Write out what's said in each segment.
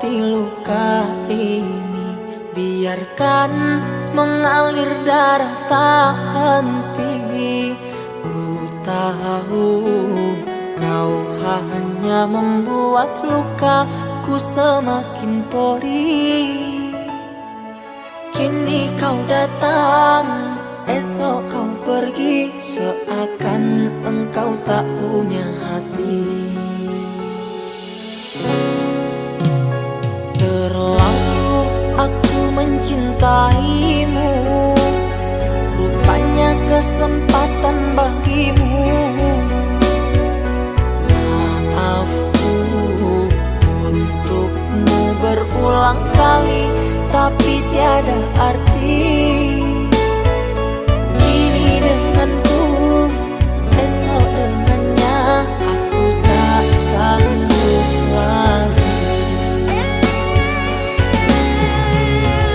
obati luka ini, biarkan mengalir darah tak henti. Ku tahu kau hanya membuat lukaku semakin perih. Kini kau datang, esok kau pergi, seakan engkau tak punya hati. Terlalu aku mencintaimu, rupanya kesempatan bagimu. Maafku untukmu berulang kali, tapi tiada arti. Kini denganku, esok dengannya, aku tak sanggup lagi.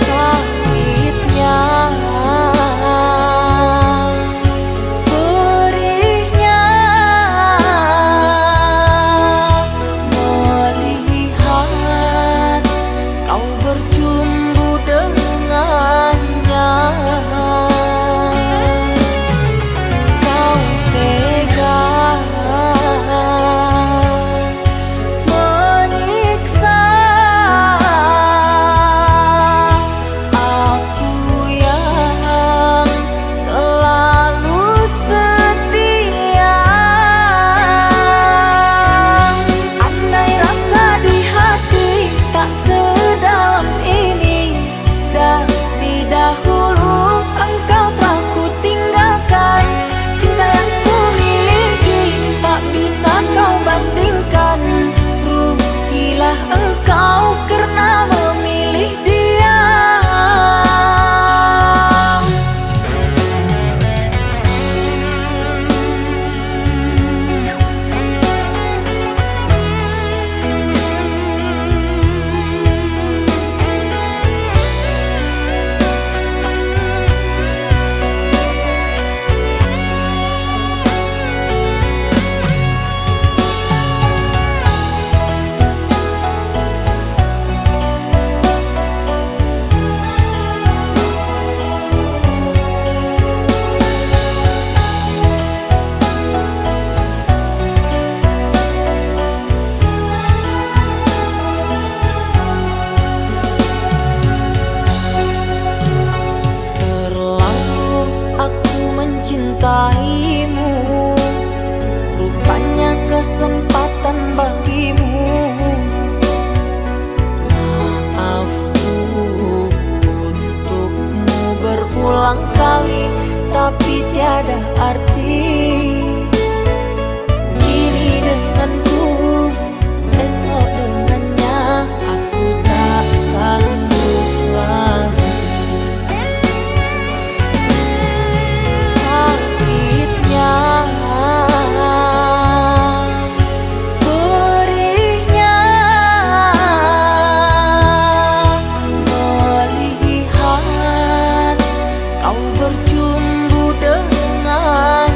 Sakitnya, perihnya, melihat kau berjumbu dengannya. Kau tega menyiksa aku yang selalu setia. Andai rasa di hati tak sedalam ini, dari dahulu engkau telah ku tinggalkan. Cinta yang ku miliki tak bisa kau bandingkan. Rugilah engkau karena memilih dia. Terlalu aku mencintaimu, rupanya kesempatan bagimu. Maafku untukmu berulang kali, tapi tiada arti. Kini denganku, esok dengannya, aku tak sanggup lagi. Sakitnya, perihnya, melihat kau berjumbu dengan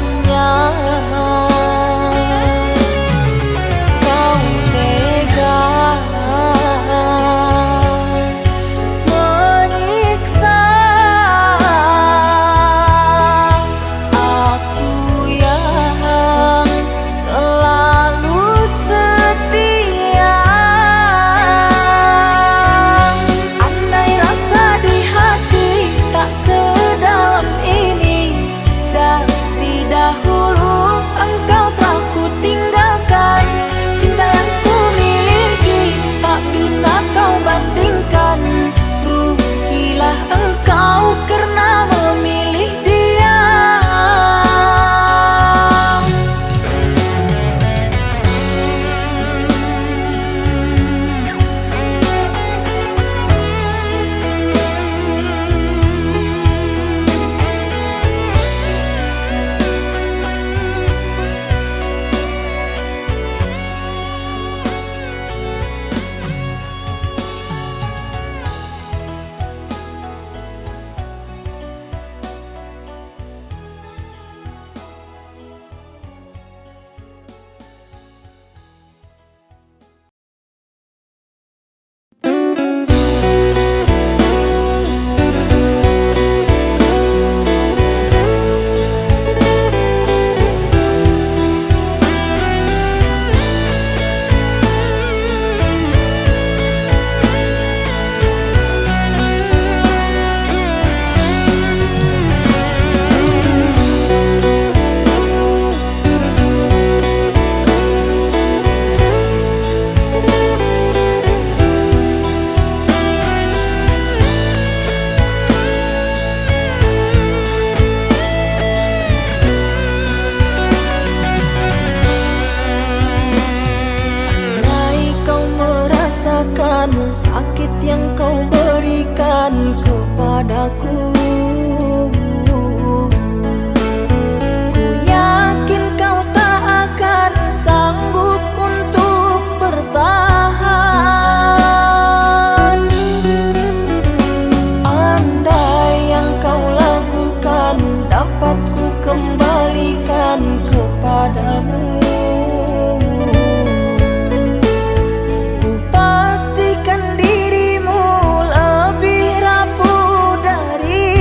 padaku. Ku yakin kau tak akan sanggup untuk bertahan. Andai yang kau lakukan dapat ku kembalikan kepadamu, ku pastikan dirimu lebih rapuh dari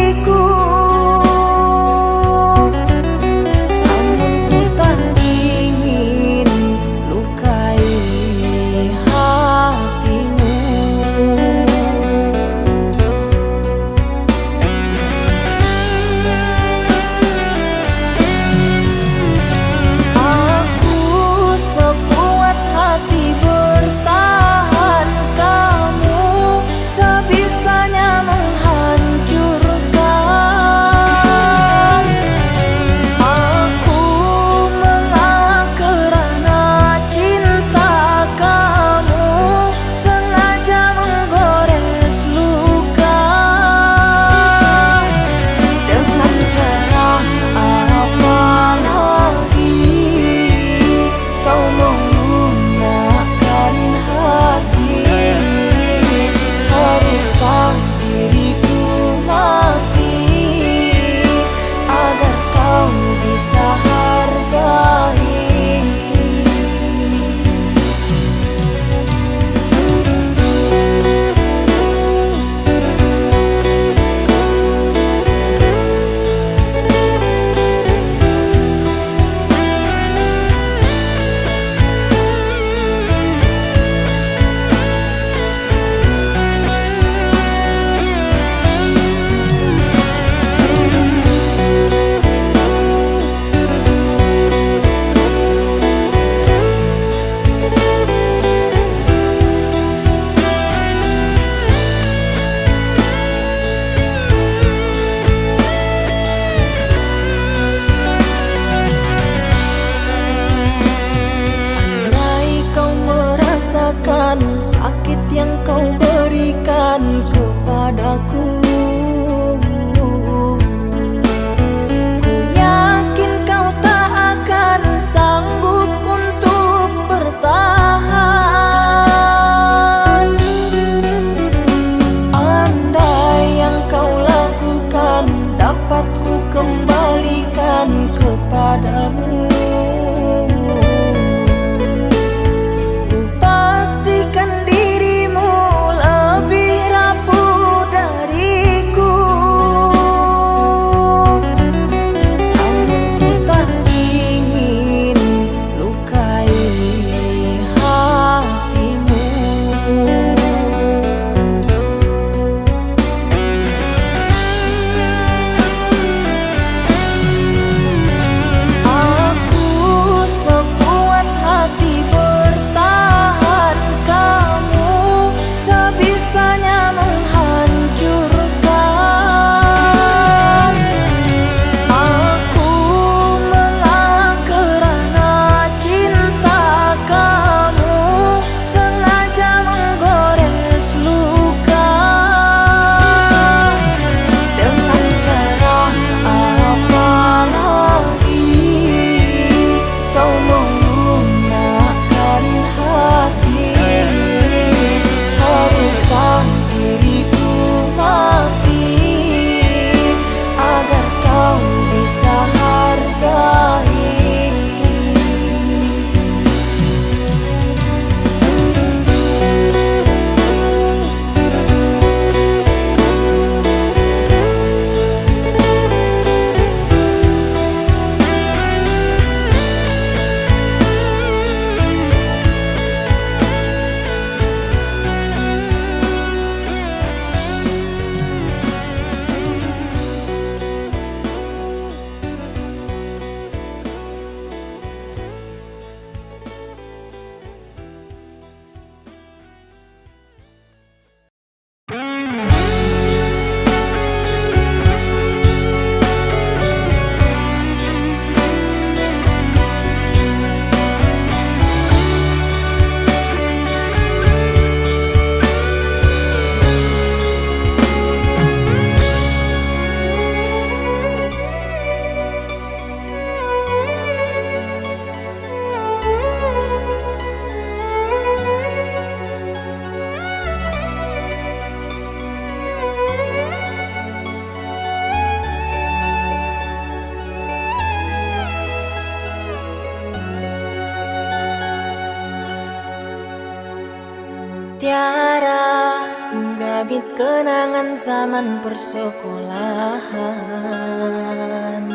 Tiara menggabit kenangan zaman persekolahan.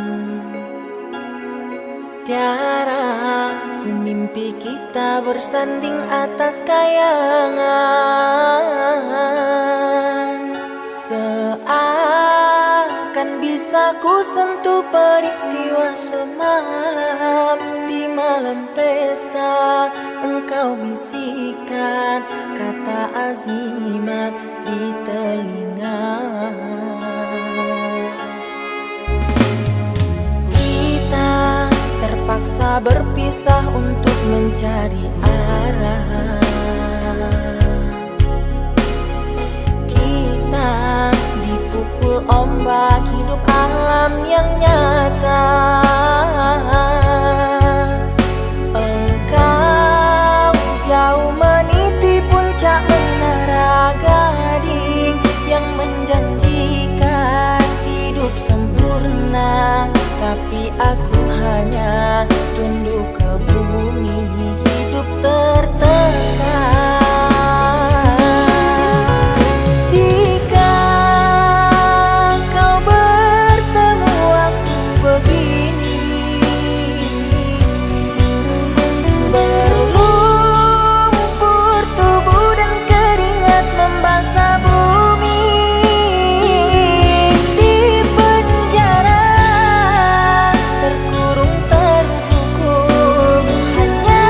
Tiara ku mimpi kita bersanding atas kayangan. Seakan bisa ku sentuh peristiwa semalam. Di malam pesta engkau bisikan kata azimat di telinga. Kita terpaksa berpisah untuk mencari arah. Kita dipukul ombak hidup alam yang nyata. Engkau jauh meniti puncak menara gading yang menjanjikan hidup sempurna, tapi aku hanya tunduk ke bumi, hidup tertekan. Jika kau bertemu aku begini, berlumpur tubuh dan keringat membasah bumi. Di penjara terkurung terhukum, hanya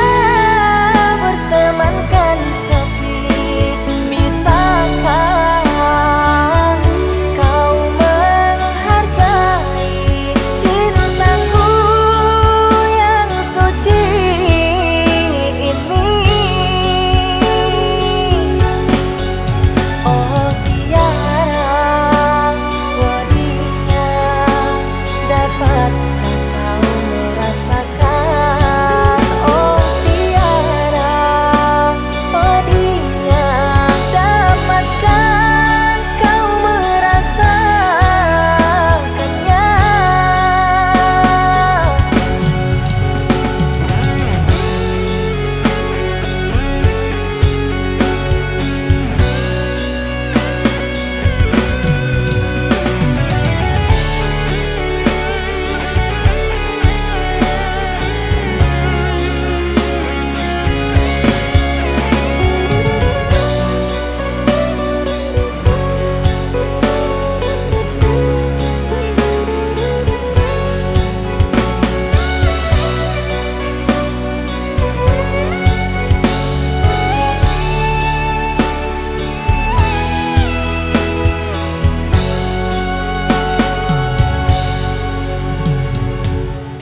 bertemankan sepi. Bisakah kau menghargai cintaku yang suci ini? Oh Tiara, wadinya, dapatkah kau merasakan? Oh Tiara, wadinya, dapatkah kau merasakannya?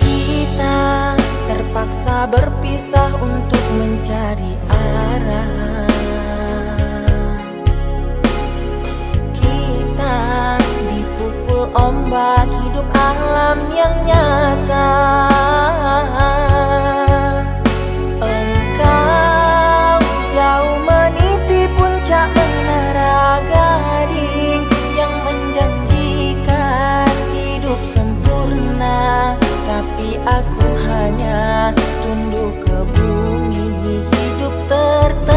Kita terpaksa berpisah untuk mencari arah. Kita dipukul ombak hidup alam yang nyata. Engkau jauh meniti puncak menara gading yang menjanjikan hidup sempurna, tapi aku hanya tunduk ke bumi, hidup tertekan.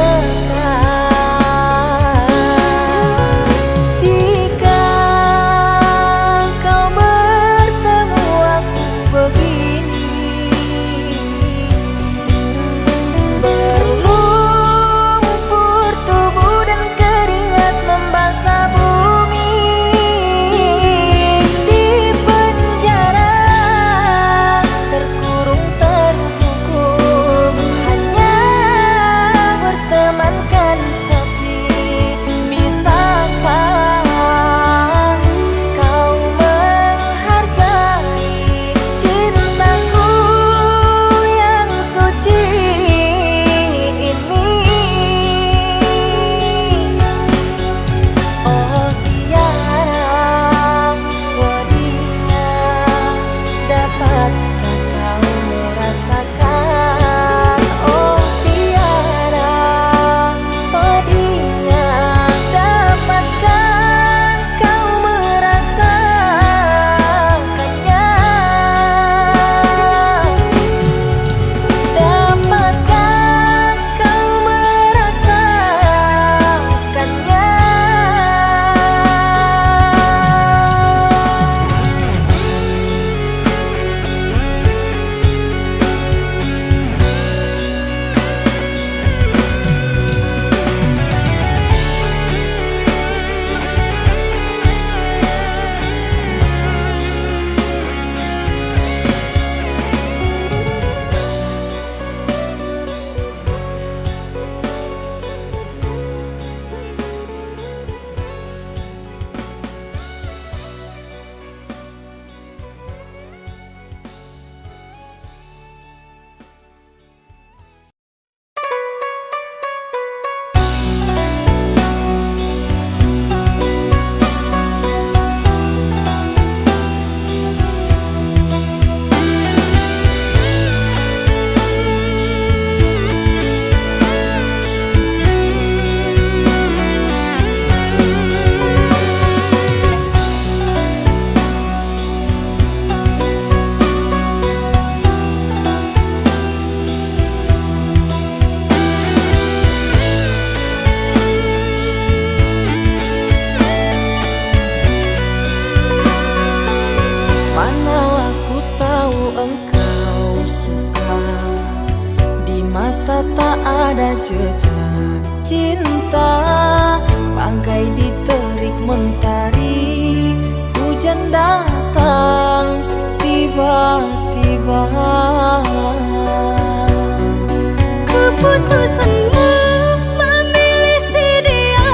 Jika kau bertemu aku begini, mata tak ada jejak cinta, bagai diterik mentari. Hujan datang tiba-tiba. Keputusanmu memilih si dia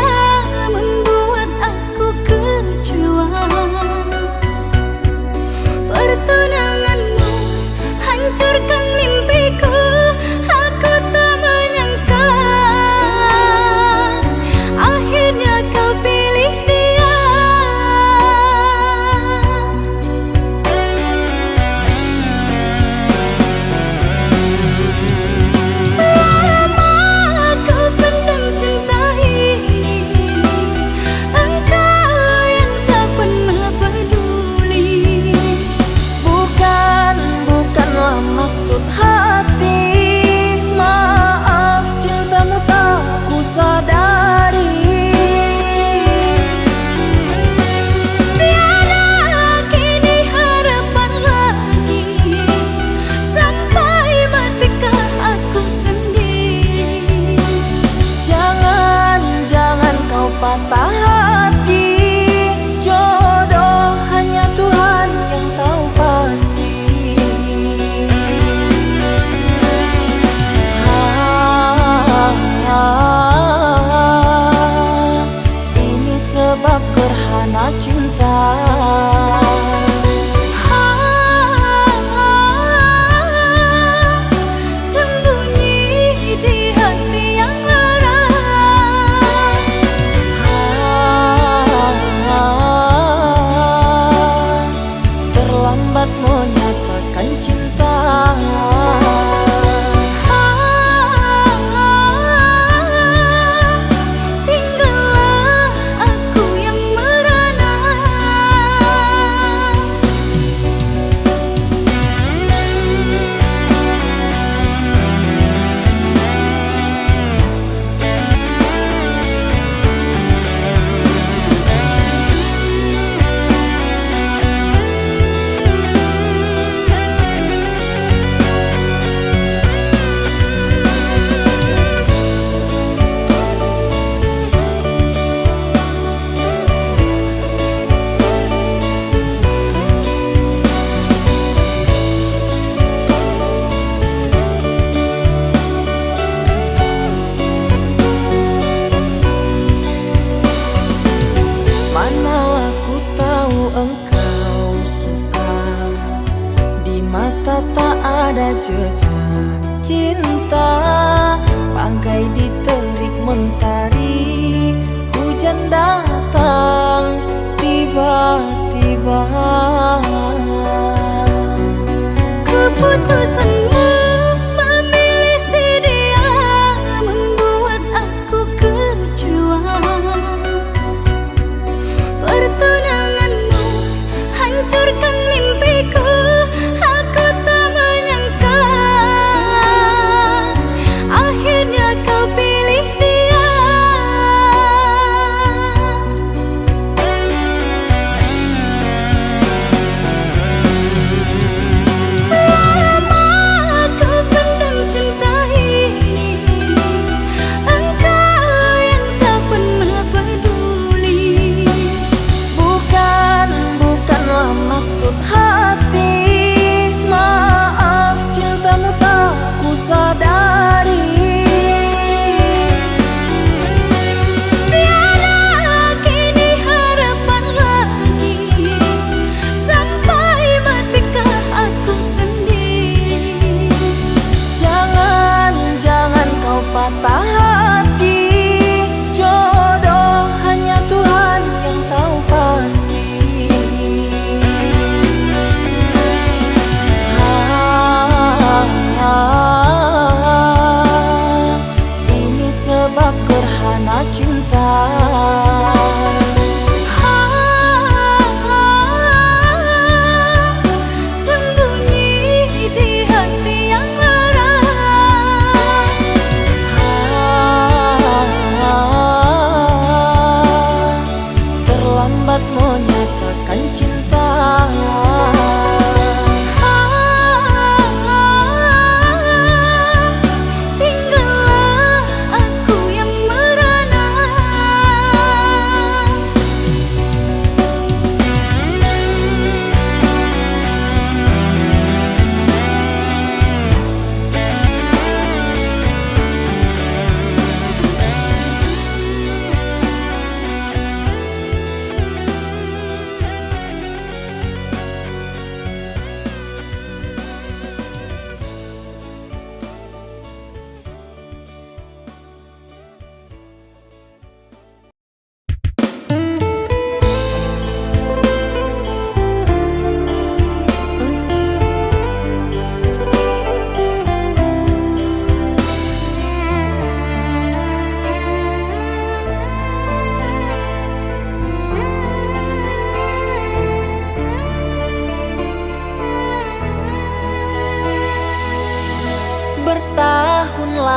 membuat aku kecewa. Pertunanganmu hancurkan mimpiku. Aku tak menyangka akhirnya kau pilih dia. Lama kau pendam cinta ini, engkau yang tak pernah peduli. Bukanlah maksud hati. Maaf, cintamu tak ku sadari. Tiada kini harapan lagi, sampai matikah aku sendiri. Jangan kau patah hati. Jodoh hanya Tuhan yang tahu pasti. Ini sebab gerhana cinta. Sembunyi di hati yang lara. Terlambat menyatakan cinta. Tinggallah aku yang merana. Manalah ku tahu engkau suka. Di mata tak ada jejak cinta, bagai diterik mentari. Hujan datang tiba-tiba. Keputusanmu memilih si dia membuat aku kecewa. Pertunanganmu hancurkan mimpiku. Aku tak menyangka akhirnya kau pilih dia.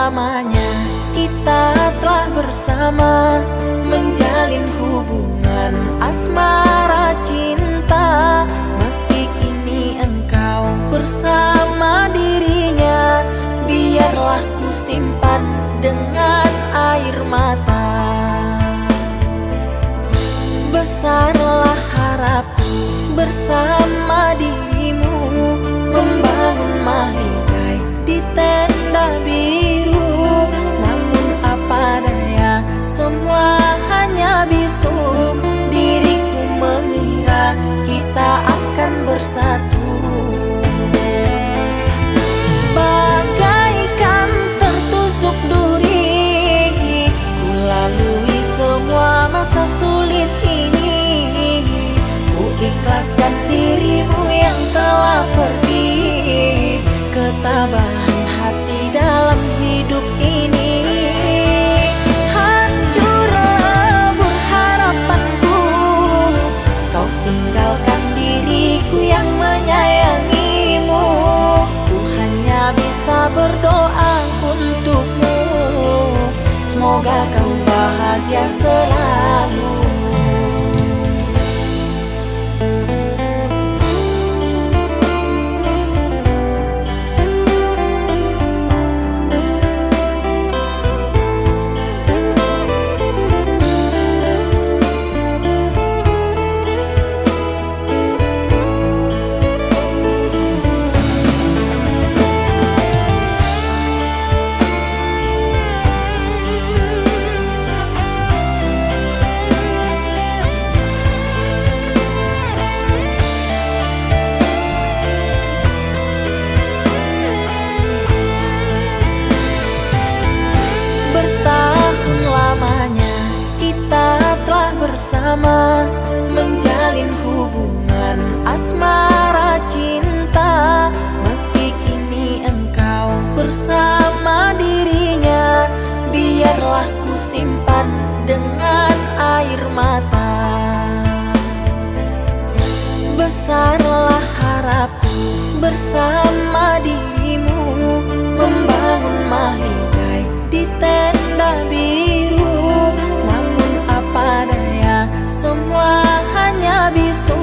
lamanya kita telah bersama, menjalin hubungan asmara cinta. Meski kini engkau bersama dirinya, biarlah ku simpan dengan air mata. Besarlah harapku bersama dirimu, membangun mahligai di tenda biru. Namun apa daya, semua hanya bisu. Diriku mengira kita akan bersatu, bagaikan tertusuk duri. Ku lalui semua masa sulit ini, ku ikhlaskan dirimu yang telah pergi. Ketabahan hati dalam hidup ini, hancur lebur harapanku. Kau tinggalkan diriku yang menyayangimu. Ku hanya bisa berdoa untukmu, semoga kau bahagia selalu. Bersama, menjalin hubungan asmara cinta. Meski kini engkau bersama dirinya, biarlah ku simpan dengan air mata. Besarlah harapku bersama dirimu, membangun mahligai di tenda biru. Namun apa daya, semua hanya bisu.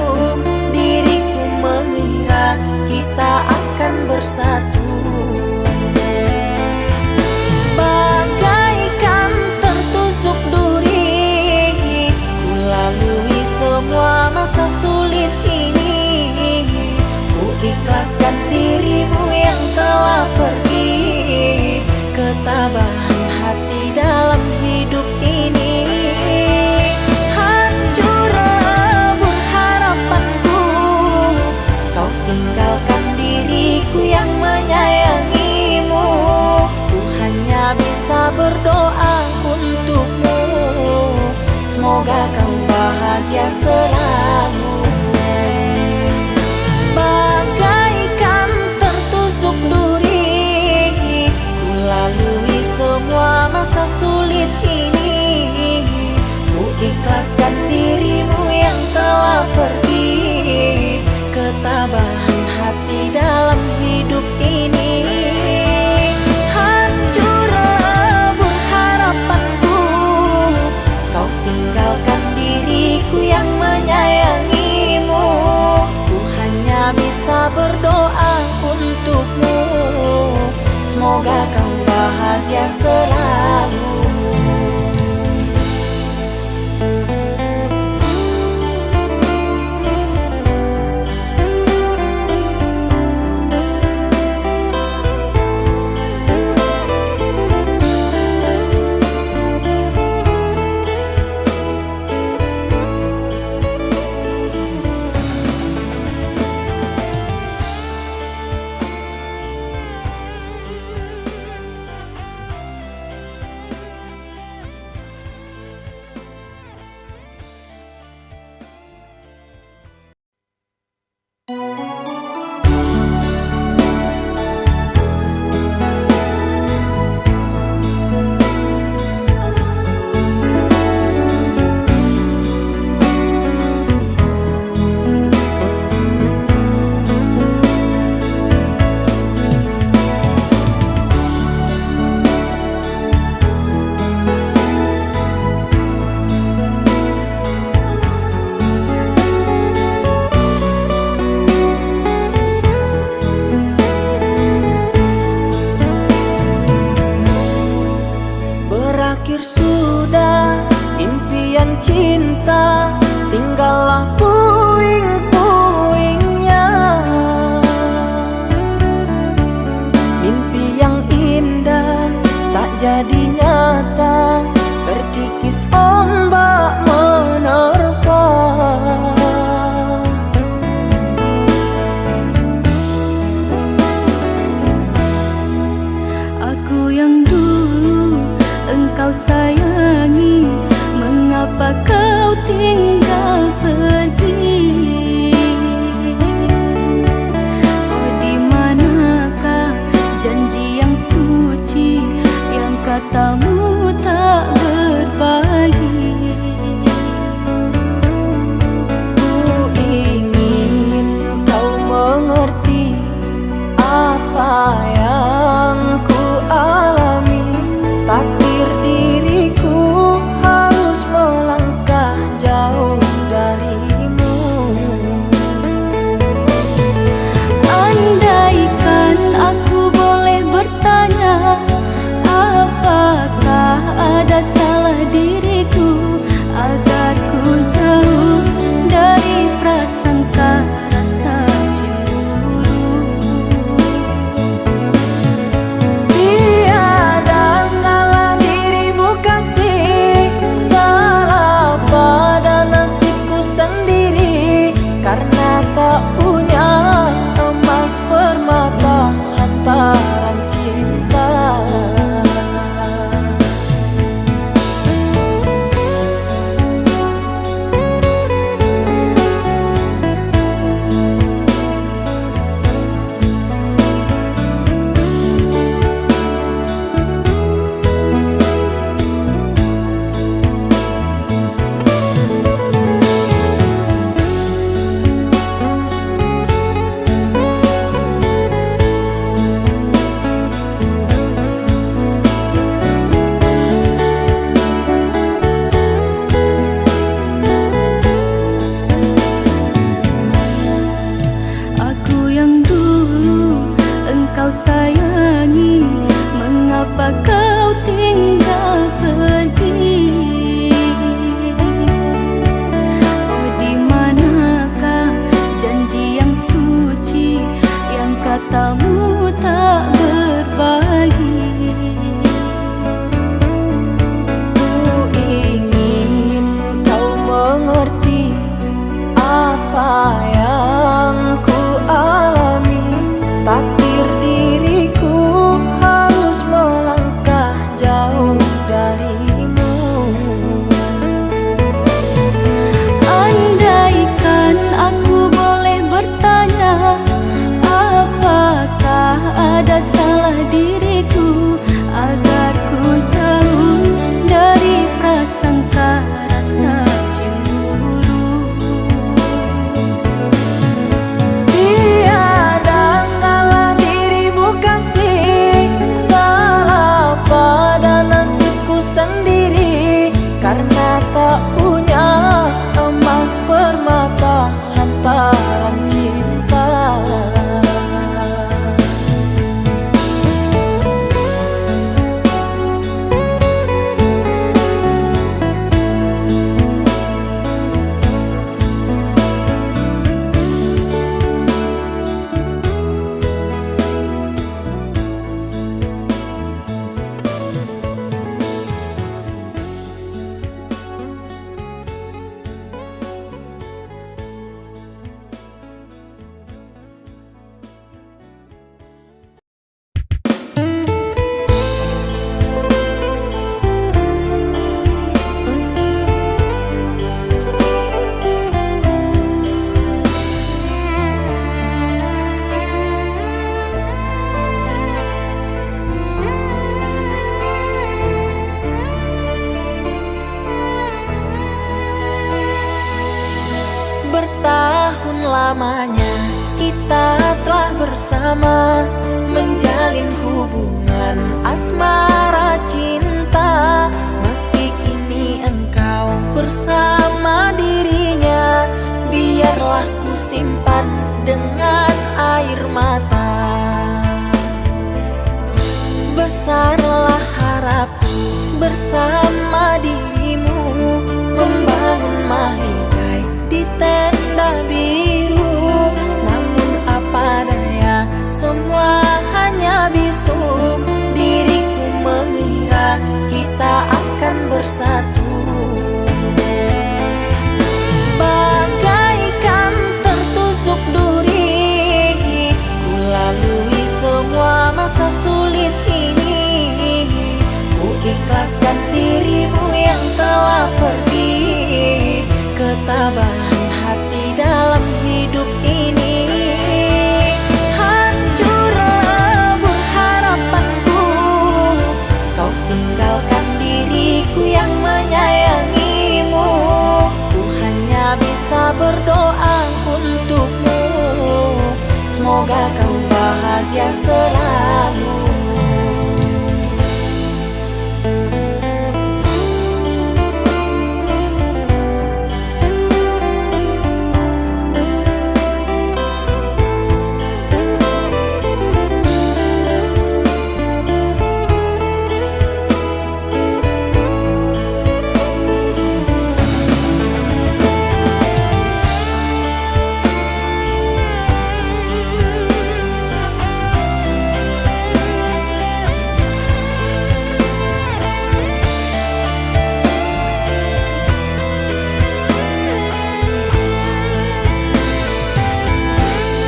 Diriku mengira kita akan bersatu, bagaikan tertusuk duri. Ku lalui semua masa sulit ini, ku ikhlaskan dirimu yang telah pergi. Ketabahan hati dalam hidup ini, hancur lebur harapanku. Kau tinggalkan diriku yang menyayangimu. Ku hanya bisa berdoa untukmu, semoga kau bahagia selalu. Bagaikan tertusuk duri, ku lalui semua masa sulit ini. Ku ikhlaskan dirimu yang telah pergi. Ketabahan hati dalam hidup ini, hancur lebur harapanku. Kau tinggalkan diriku yang menyayangimu. Ku hanya bisa berdoa untukmu, semoga kau bahagia selalu. apa yang ku alami, takdir diriku harus melangkah jauh darimu. Andaikan aku boleh bertanya, apakah ada salah diriku agar ku jauh dari prasangka rasa cemburu? Tiada salah dirimu kasih, salah pada nasibku sendiri, karena tak punya emas permata lantaran cinta. Bertahun lamanya kita telah bersama, menjalin hubungan asmara cinta. Meski kini engkau bersama dirinya, biarlah ku simpan dengan air mata. Besarlah harapku bersama dirimu, membangun mahligai di tenda biru. Namun apa daya, semua hanya bisu. Diriku mengira kita akan bersatu, bagaikan tertusuk duri. Ku lalui semua masa sulit ini, ku ikhlaskan dirimu yang telah pergi. Ketabahan hati dalam hidup ini, hancur lebur harapanku. Kau tinggalkan diriku yang menyayangimu. Ku hanya bisa berdoa untukmu, semoga kau bahagia selalu.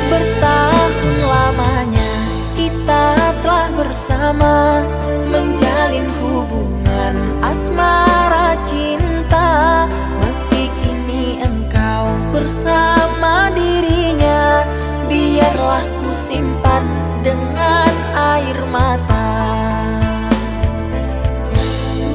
Bertahun lamanya kita telah bersama, menjalin hubungan asmara cinta. Meski kini engkau bersama dirinya, biarlah ku simpan dengan air mata.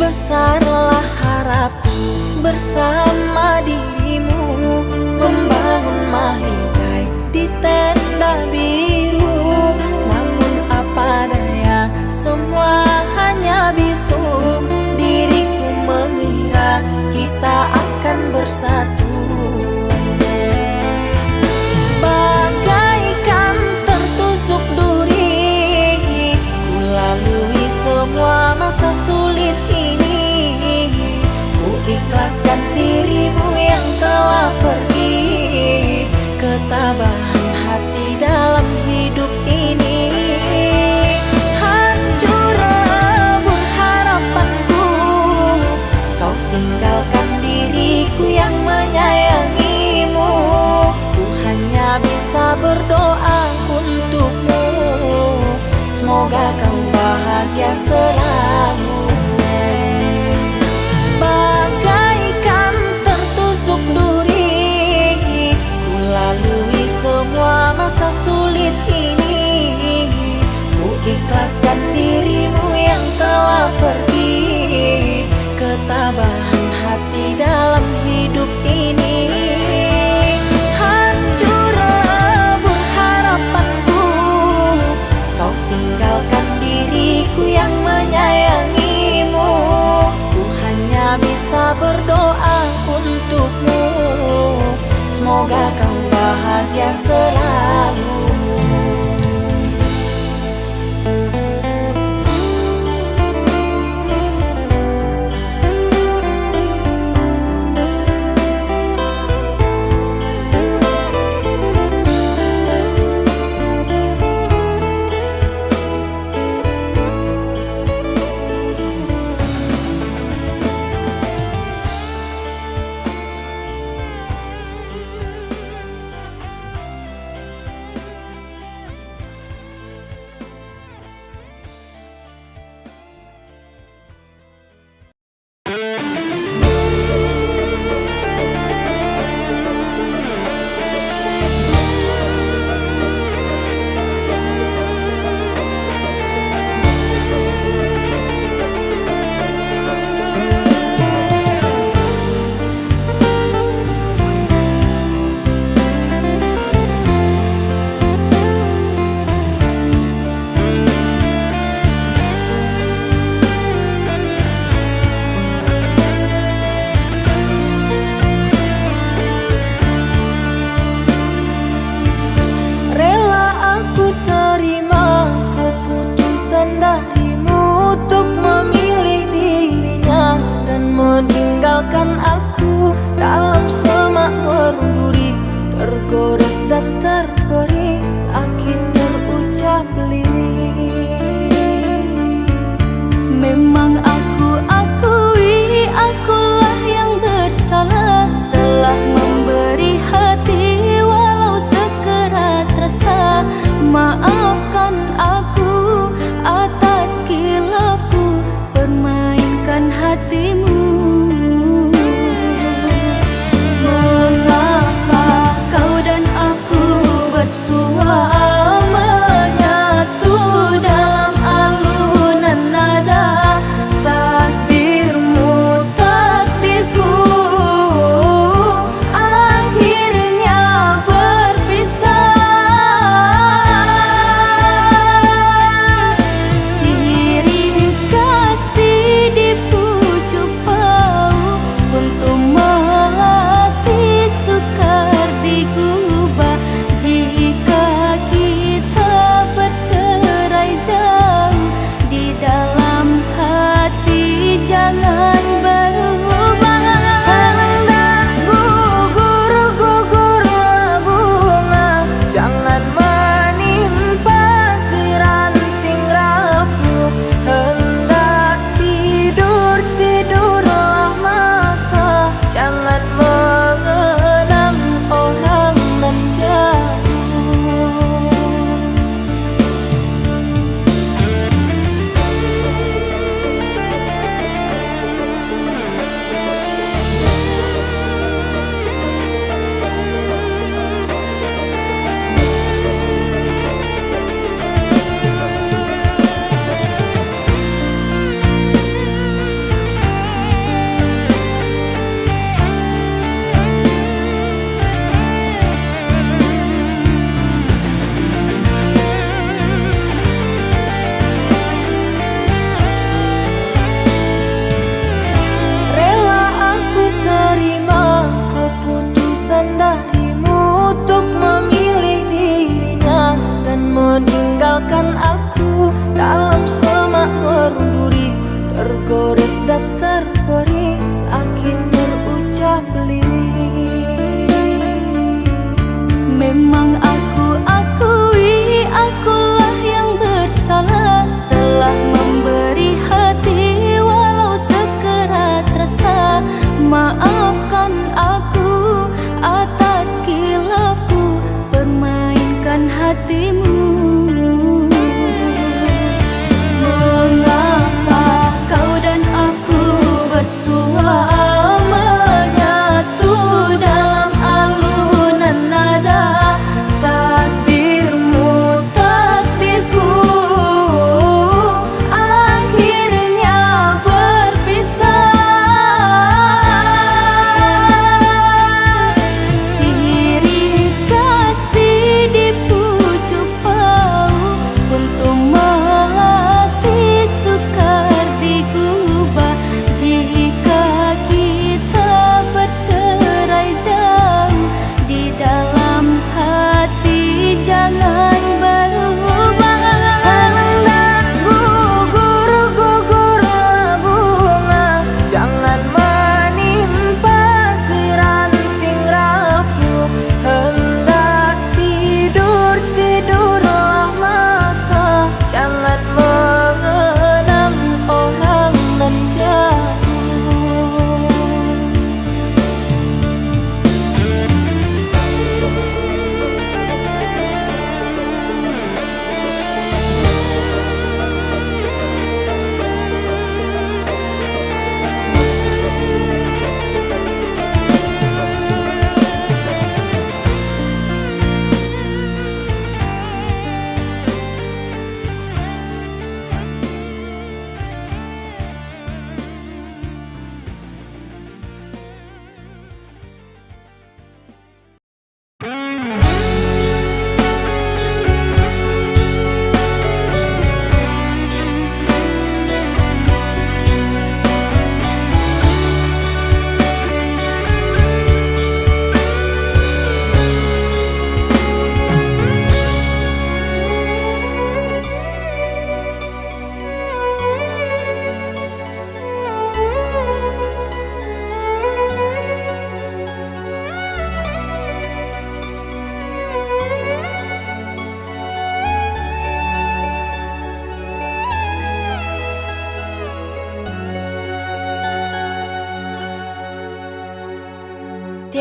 Besarlah harapku bersama dirimu, membangun mahligai di tenda biru. Namun apa daya, semua hanya bisu. Diriku mengira kita akan bersatu, bagaikan tertusuk duri. Ku lalui semua masa sulit ini, ku ikhlaskan dirimu yang telah pergi. Ketabahan hati dalam hidup ini, hancur lebur harapanku. Kau tinggalkan diriku yang menyayangimu.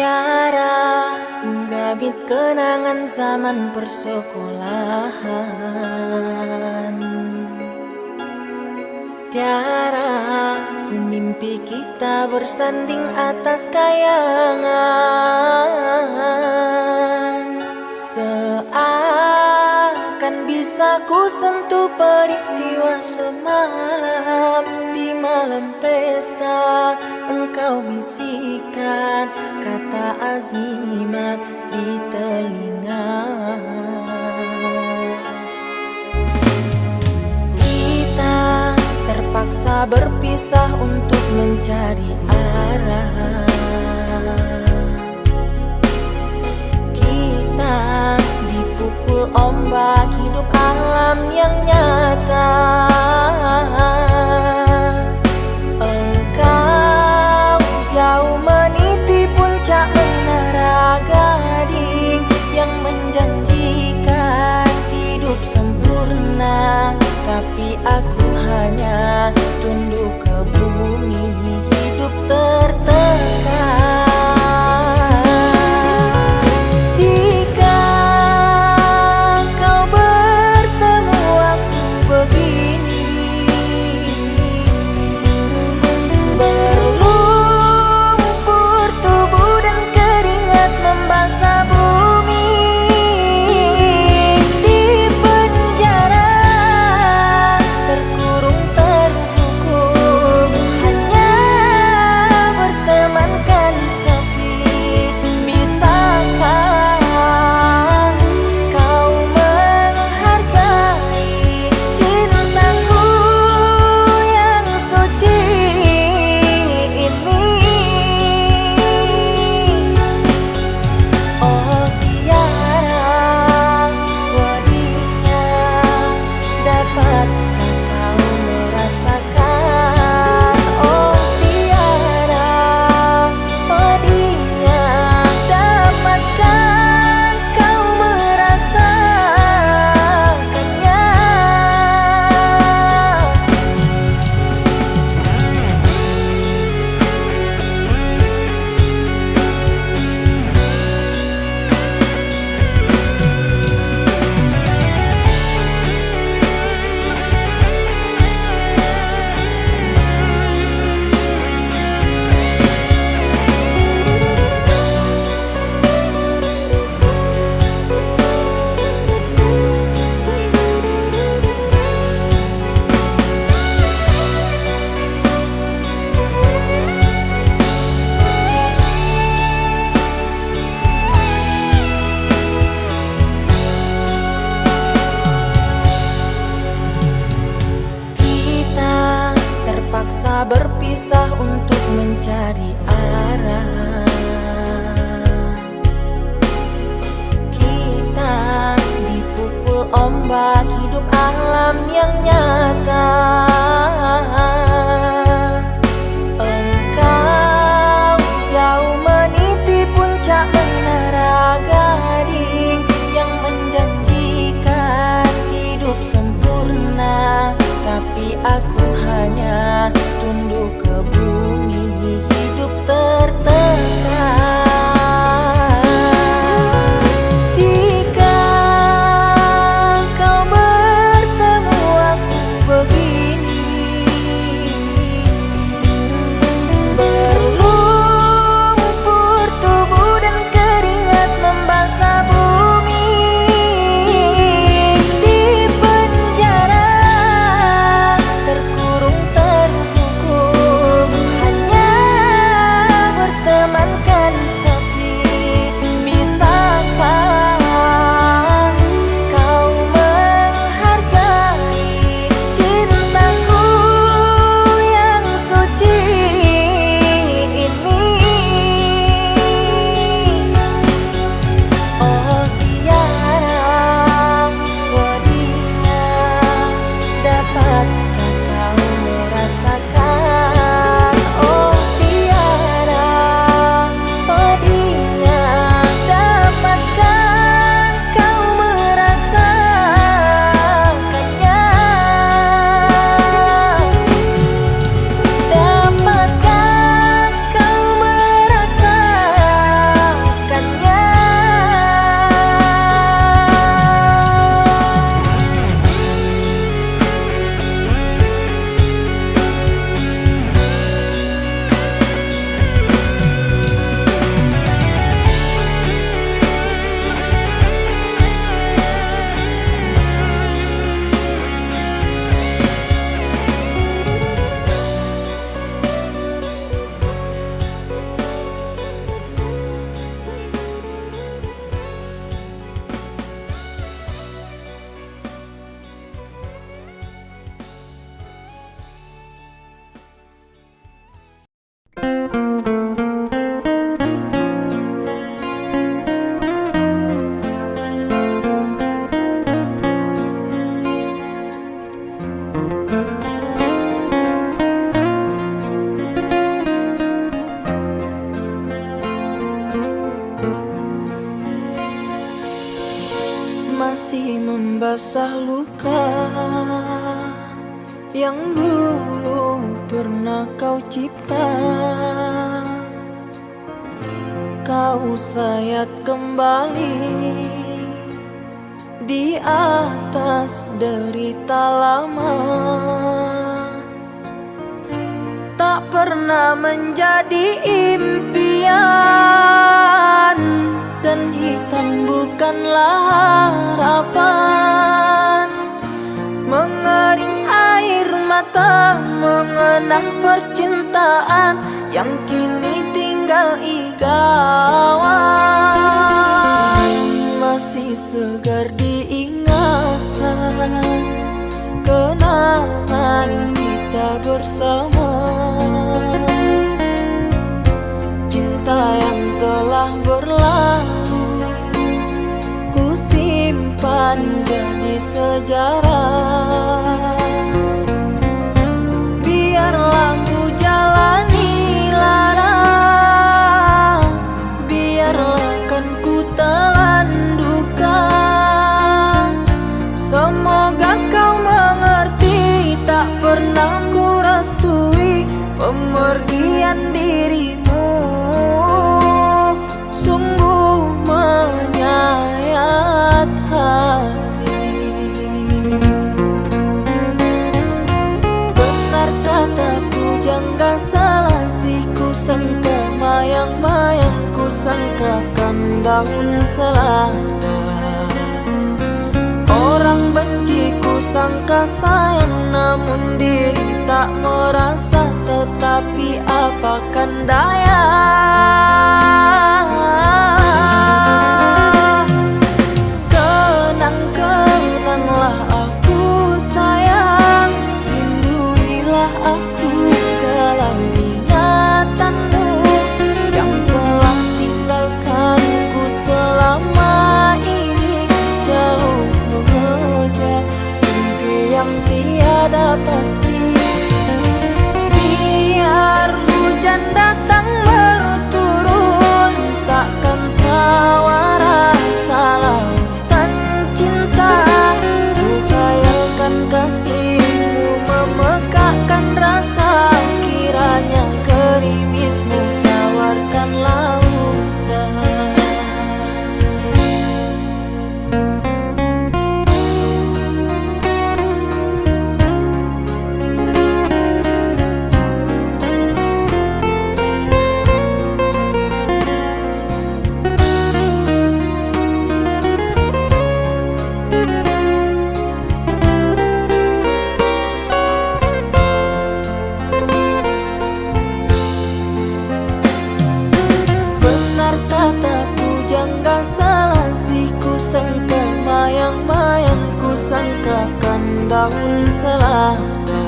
Tiara menggabit kenangan zaman persekolahan. Tiara ku mimpi kita bersanding atas kayangan. Seakan bisa ku sentuh peristiwa semalam. Di malam pesta engkau bisikan kata azimat di telinga. Kita terpaksa berpisah untuk mencari arah. Kita dipukul ombak hidup alam yang nyata. Engkau jauh meniti puncak menara gading yang menjanjikan hidup sempurna, tapi aku hanya tunduk ke bumi, hidup tertekan. Jika kau bertemu aku begini, berlumpur tubuh dan keringat membasah bumi. Di penjara terkurung terhukum, hanya bertemankan sepi. Bisakah kau menghargai cintaku yang suci ini? Oh Tiara, wadinya, dapatkah kau merasakan? Oh Tiara, wadinya, dapatkah kau merasakannya? Kita terpaksa berpisah untuk mencari arah. Kita dipukul ombak hidup alam yang nyata. Engkau jauh meniti puncak menara gading yang menjanjikan hidup sempurna, tapi aku hanya tunduk ke bumi, hidup tertekan. Jika kau bertemu aku begini, masih membasah luka yang dulu pernah kau cipta. Kau sayat kembali di atas derita lama. Tak pernah menjadi impian, dan hitam bukanlah harapan. Mengering air mata mengenang percintaan yang kini tinggal igauan. Masih segar diingatan kenangan kita bersama. Cinta yang telah berlalu ku simpan jadi sejarah. Biarlah ku jalani lara, biarlah kan ku telan duka. Semoga kau mengerti, tak pernah ku restui pemergian dirimu. Sungguh menyayat hati. Benar kata pujangga Salasi, ku sangka mayang-mayang, ku sangkakan daun selada. Orang benci ku sangka sayang, namun diri tak merasa. Tetapi apakan daya, kenang-kenanglah aku sayang. Rinduilah aku dalam ingatanmu yang telah tinggalkanku selama ini. Jauh mengejar mimpi yang tiada pasti. Biar hujan datang berturun, takkan tawa rasa lautan cinta. Ku khayalkan kasihmu memekakkan rasa, kiranya gerimismu tawarkan lautan. Kata pujangga Salasi, ku sangka mayang-mayang, ku sangkakan daun selada.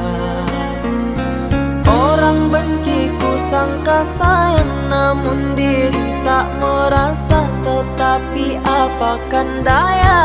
Orang benci ku sangka sayang, namun diri tak merasa. Tetapi apakan daya.